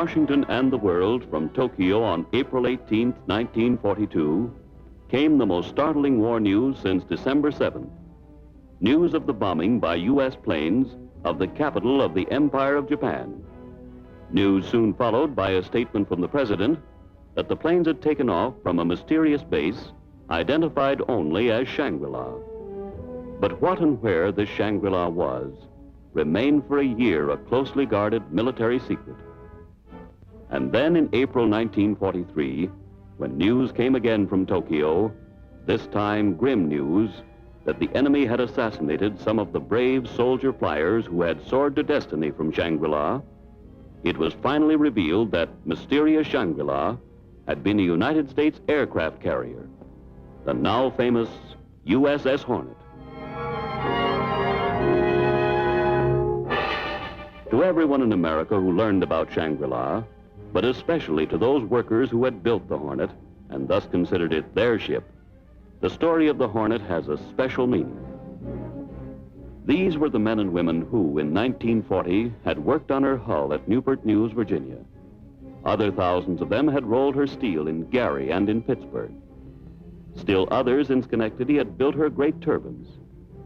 Washington and the world from Tokyo on April 18, 1942, came the most startling war news since December 7th. News of the bombing by U.S. planes of the capital of the Empire of Japan. News soon followed by a statement from the president that the planes had taken off from a mysterious base identified only as Shangri-La. But what and where this Shangri-La was remained for a year a closely guarded military secret. And then in April 1943, when news came again from Tokyo, this time grim news, that the enemy had assassinated some of the brave soldier flyers who had soared to destiny from Shangri-La, it was finally revealed that mysterious Shangri-La had been a United States aircraft carrier, the now famous USS Hornet. To everyone in America who learned about Shangri-La, but especially to those workers who had built the Hornet and thus considered it their ship, the story of the Hornet has a special meaning. These were the men and women who, in 1940, had worked on her hull at Newport News, Virginia. Other thousands of them had rolled her steel in Gary and in Pittsburgh. Still others in Schenectady had built her great turbines,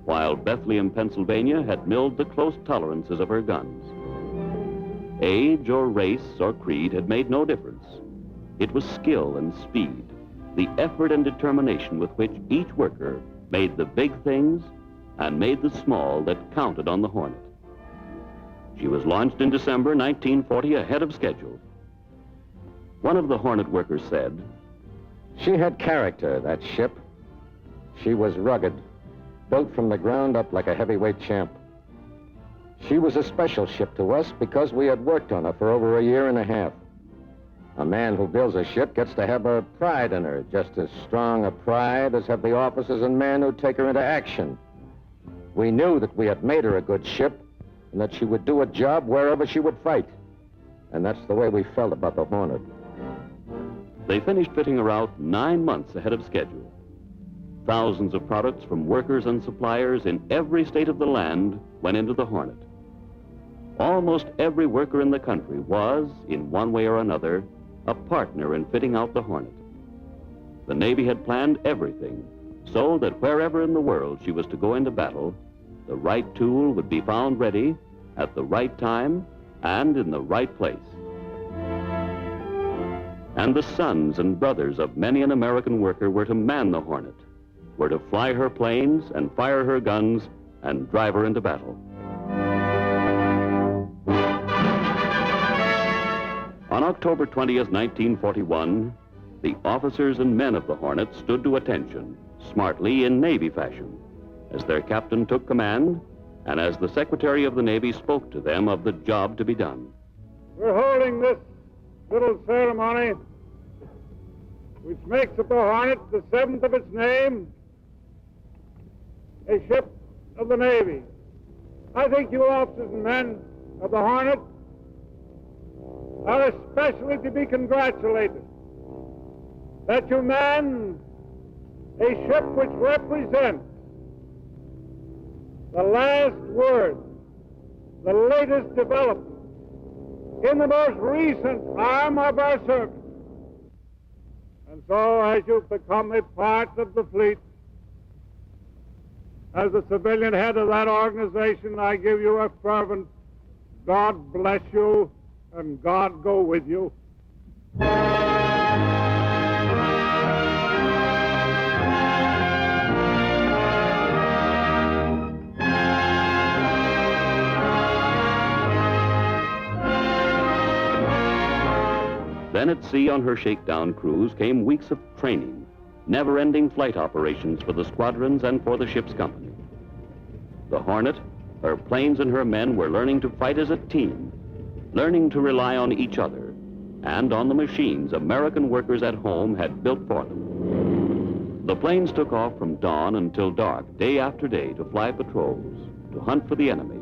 while Bethlehem, Pennsylvania had milled the close tolerances of her guns. Age or race or creed had made no difference. It was skill and speed, the effort and determination with which each worker made the big things and made the small that counted on the Hornet. She was launched in December 1940 ahead of schedule. One of the Hornet workers said, "She had character, that ship. She was rugged, built from the ground up like a heavyweight champ. She was a special ship to us because we had worked on her for over a year and a half. A man who builds a ship gets to have a pride in her, just as strong a pride as have the officers and men who take her into action. We knew that we had made her a good ship and that she would do a job wherever she would fight. And that's the way we felt about the Hornet." They finished fitting her out 9 months ahead of schedule. Thousands of products from workers and suppliers in every state of the land went into the Hornet. Almost every worker in the country was, in one way or another, a partner in fitting out the Hornet. The Navy had planned everything so that wherever in the world she was to go into battle, the right tool would be found ready at the right time and in the right place. And the sons and brothers of many an American worker were to man the Hornet, were to fly her planes and fire her guns and drive her into battle. On October 20th, 1941, the officers and men of the Hornet stood to attention, smartly in Navy fashion, as their captain took command and as the Secretary of the Navy spoke to them of the job to be done. "We're holding this little ceremony, which makes of the Hornet the seventh of its name, a ship of the Navy. I think you officers and men of the Hornet are especially to be congratulated that you man a ship which represents the last word, the latest development in the most recent arm of our service. And so, as you've become a part of the fleet, as the civilian head of that organization, I give you a fervent God bless you and God go with you. Then at sea on her shakedown cruise came weeks of training, never-ending flight operations for the squadrons and for the ship's company. The Hornet, her planes and her men were learning to fight as a team, learning to rely on each other and on the machines American workers at home had built for them. The planes took off from dawn until dark, day after day, to fly patrols, to hunt for the enemy,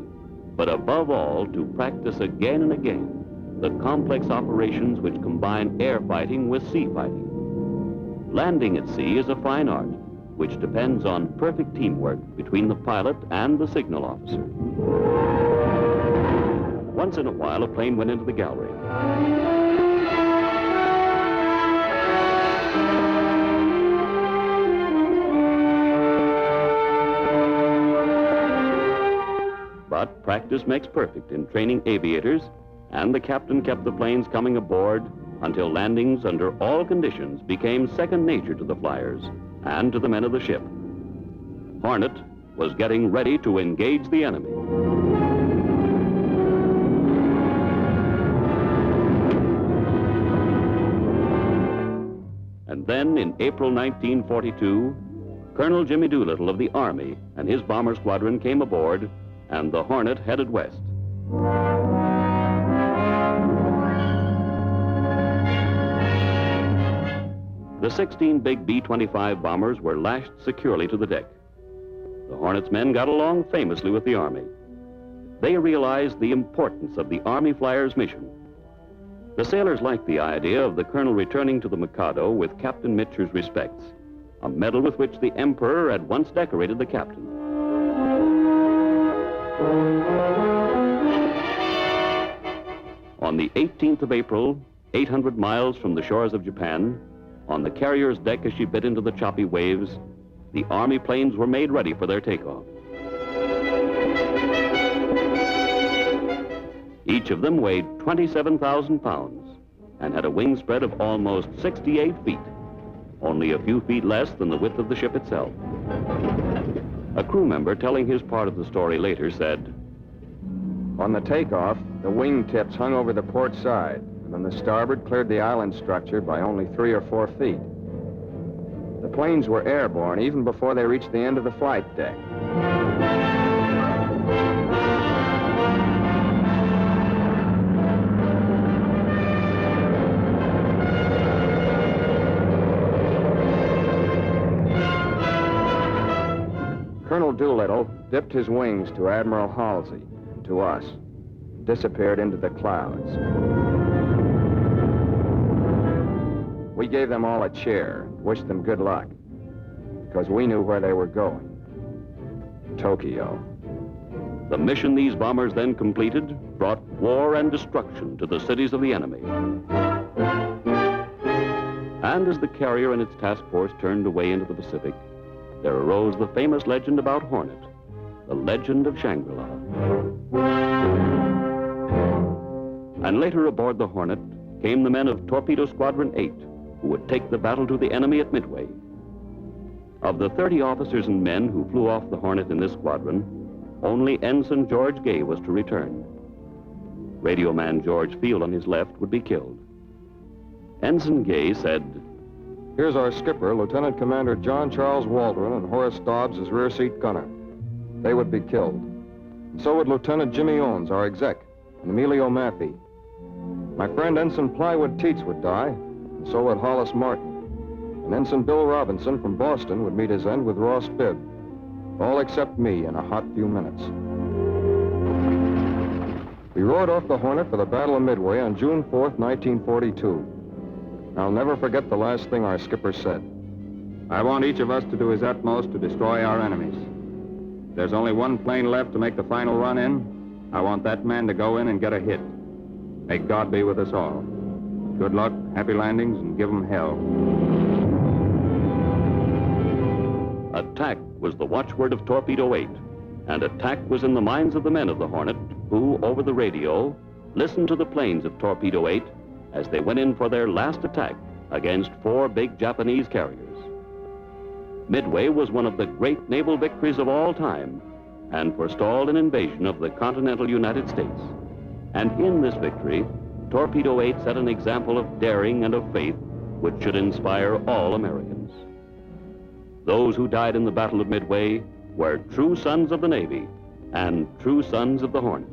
but above all, to practice again and again the complex operations which combine air fighting with sea fighting. Landing at sea is a fine art, which depends on perfect teamwork between the pilot and the signal officer. Once once in a while, a plane went into the gallery. But practice makes perfect in training aviators, and the captain kept the planes coming aboard until landings under all conditions became second nature to the flyers and to the men of the ship. Hornet was getting ready to engage the enemy. And then in April 1942, Colonel Jimmy Doolittle of the Army and his bomber squadron came aboard, and the Hornet headed west. The 16 big B-25 bombers were lashed securely to the deck. The Hornet's men got along famously with the Army. They realized the importance of the Army flyer's mission. The sailors liked the idea of the colonel returning to the Mikado with Captain Mitcher's respects, a medal with which the Emperor had once decorated the captain. On the 18th of April, 800 miles from the shores of Japan, on the carrier's deck as she bit into the choppy waves, the Army planes were made ready for their takeoff. Each of them weighed 27,000 pounds and had a wing spread of almost 68 feet, only a few feet less than the width of the ship itself. A crew member telling his part of the story later said, On the takeoff, the wing tips hung over the port side, and then the starboard cleared the island structure by only 3 or 4 feet. The planes were airborne even before they reached the end of the flight deck. Colonel Doolittle dipped his wings to Admiral Halsey and to us, disappeared into the clouds. We gave them all a cheer and wished them good luck, because we knew where they were going. Tokyo. The mission these bombers then completed brought war and destruction to the cities of the enemy. And as the carrier and its task force turned away into the Pacific, there arose the famous legend about Hornet, the legend of Shangri-La. And later aboard the Hornet came the men of Torpedo Squadron 8, who would take the battle to the enemy at Midway. Of the 30 officers and men who flew off the Hornet in this squadron, only Ensign George Gay was to return. Radio man George Field on his left would be killed. Ensign Gay said, Here's our skipper, Lieutenant Commander John Charles Waldron, and Horace Dobbs as rear seat gunner. They would be killed. And so would Lieutenant Jimmy Owens, our exec, and Emilio Maffey. My friend Ensign Plywood Teets would die, and so would Hollis Martin. And Ensign Bill Robinson from Boston would meet his end with Ross Bibb. All except me in a hot few minutes. We rode off the Hornet for the Battle of Midway on June 4th, 1942. I'll never forget the last thing our skipper said. I want each of us to do his utmost to destroy our enemies. There's only one plane left to make the final run in. I want that man to go in and get a hit. May God be with us all. Good luck, happy landings, and give 'em hell. Attack was the watchword of Torpedo 8, and attack was in the minds of the men of the Hornet, who, over the radio, listened to the planes of Torpedo 8 as they went in for their last attack against 4 big Japanese carriers. Midway was one of the great naval victories of all time and forestalled an invasion of the continental United States. And in this victory, Torpedo 8 set an example of daring and of faith which should inspire all Americans. Those who died in the Battle of Midway were true sons of the Navy and true sons of the Hornet.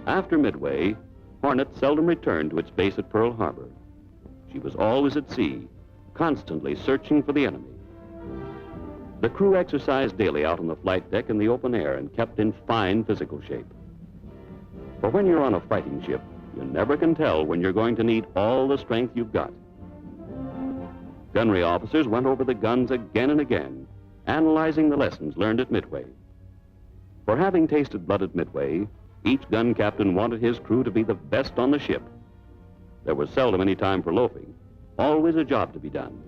After Midway, Hornet seldom returned to its base at Pearl Harbor. She was always at sea, constantly searching for the enemy. The crew exercised daily out on the flight deck in the open air and kept in fine physical shape. For when you're on a fighting ship, you never can tell when you're going to need all the strength you've got. Gunnery officers went over the guns again and again, analyzing the lessons learned at Midway. For having tasted blood at Midway, each gun captain wanted his crew to be the best on the ship. There was seldom any time for loafing, always a job to be done.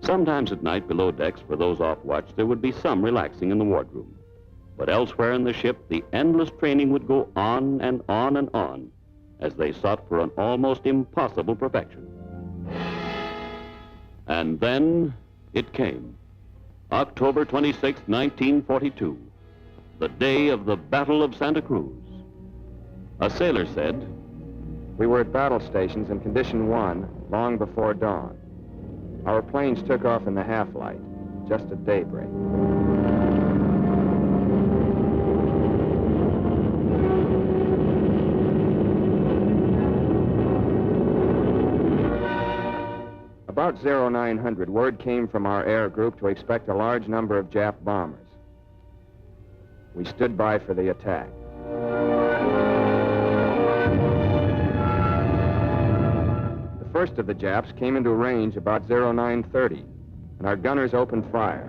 Sometimes at night below decks for those off watch, there would be some relaxing in the wardroom. But elsewhere in the ship, the endless training would go on and on and on as they sought for an almost impossible perfection. And then it came. October 26, 1942, the day of the Battle of Santa Cruz. A sailor said, We were at battle stations in Condition 1 long before dawn. Our planes took off in the half-light, just at daybreak. About 0900, word came from our air group to expect a large number of Jap bombers. We stood by for the attack. The first of the Japs came into range about 0930, and our gunners opened fire.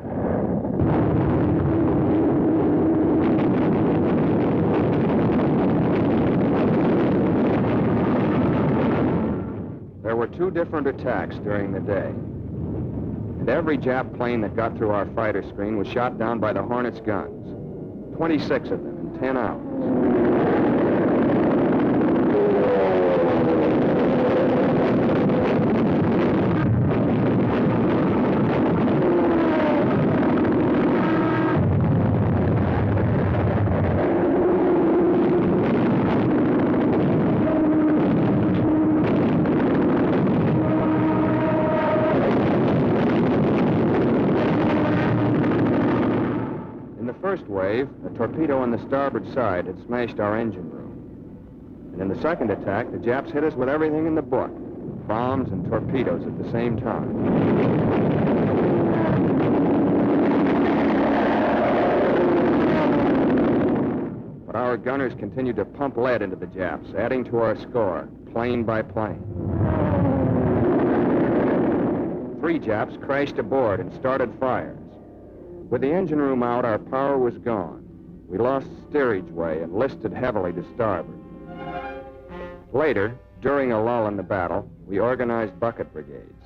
There were 2 different attacks during the day, and every Jap plane that got through our fighter screen was shot down by the Hornet's guns, 26 of them in 10 hours. First wave, a torpedo on the starboard side had smashed our engine room. And in the second attack, the Japs hit us with everything in the book, bombs and torpedoes at the same time. But our gunners continued to pump lead into the Japs, adding to our score, plane by plane. 3 Japs crashed aboard and started fires. With the engine room out, our power was gone. We lost steerage way and listed heavily to starboard. Later, during a lull in the battle, we organized bucket brigades.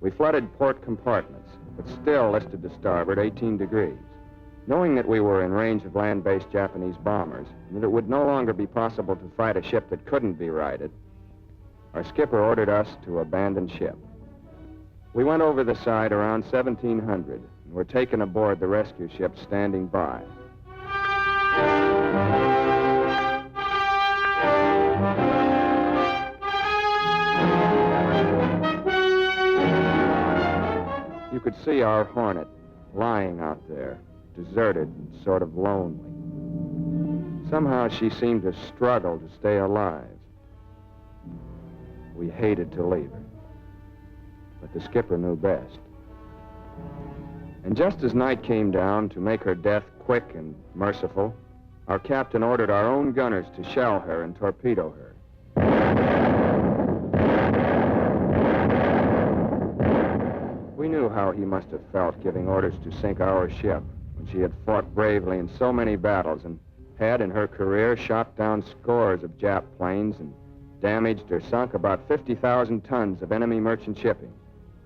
We flooded port compartments, but still listed to starboard 18 degrees. Knowing that we were in range of land-based Japanese bombers, and that it would no longer be possible to fight a ship that couldn't be righted, our skipper ordered us to abandon ship. We went over the side around 1700, and were taken aboard the rescue ship standing by. You could see our Hornet lying out there, deserted and sort of lonely. Somehow she seemed to struggle to stay alive. We hated to leave her, but the skipper knew best. And just as night came down to make her death quick and merciful, our captain ordered our own gunners to shell her and torpedo her. We knew how he must have felt giving orders to sink our ship when she had fought bravely in so many battles and had, in her career, shot down scores of Jap planes and damaged or sunk about 50,000 tons of enemy merchant shipping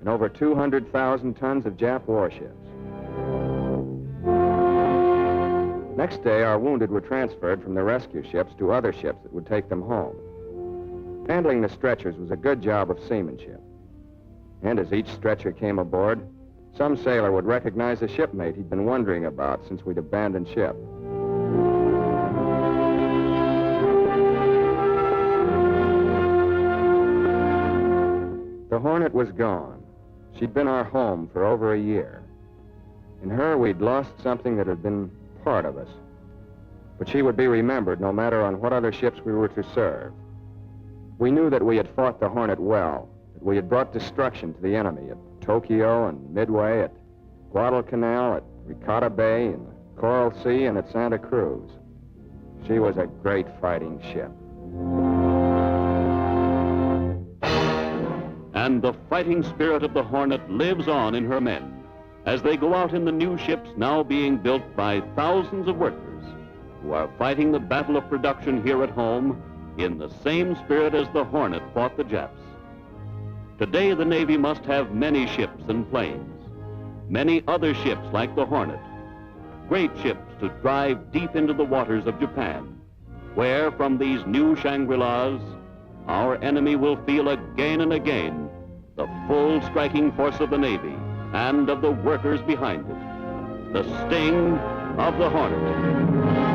and over 200,000 tons of Jap warships. Next day, our wounded were transferred from the rescue ships to other ships that would take them home. Handling the stretchers was a good job of seamanship. And as each stretcher came aboard, some sailor would recognize a shipmate he'd been wondering about since we'd abandoned ship. The Hornet was gone. She'd been our home for over a year. In her, we'd lost something that had been part of us. But she would be remembered no matter on what other ships we were to serve. We knew that we had fought the Hornet well, that we had brought destruction to the enemy at Tokyo and Midway, at Guadalcanal, at Ricotta Bay, in the Coral Sea, and at Santa Cruz. She was a great fighting ship. And the fighting spirit of the Hornet lives on in her men as they go out in the new ships now being built by thousands of workers who are fighting the battle of production here at home in the same spirit as the Hornet fought the Japs. Today, the Navy must have many ships and planes, many other ships like the Hornet, great ships to drive deep into the waters of Japan, where from these new Shangri-Las, our enemy will feel again and again the full striking force of the Navy and of the workers behind it, the sting of the Hornet.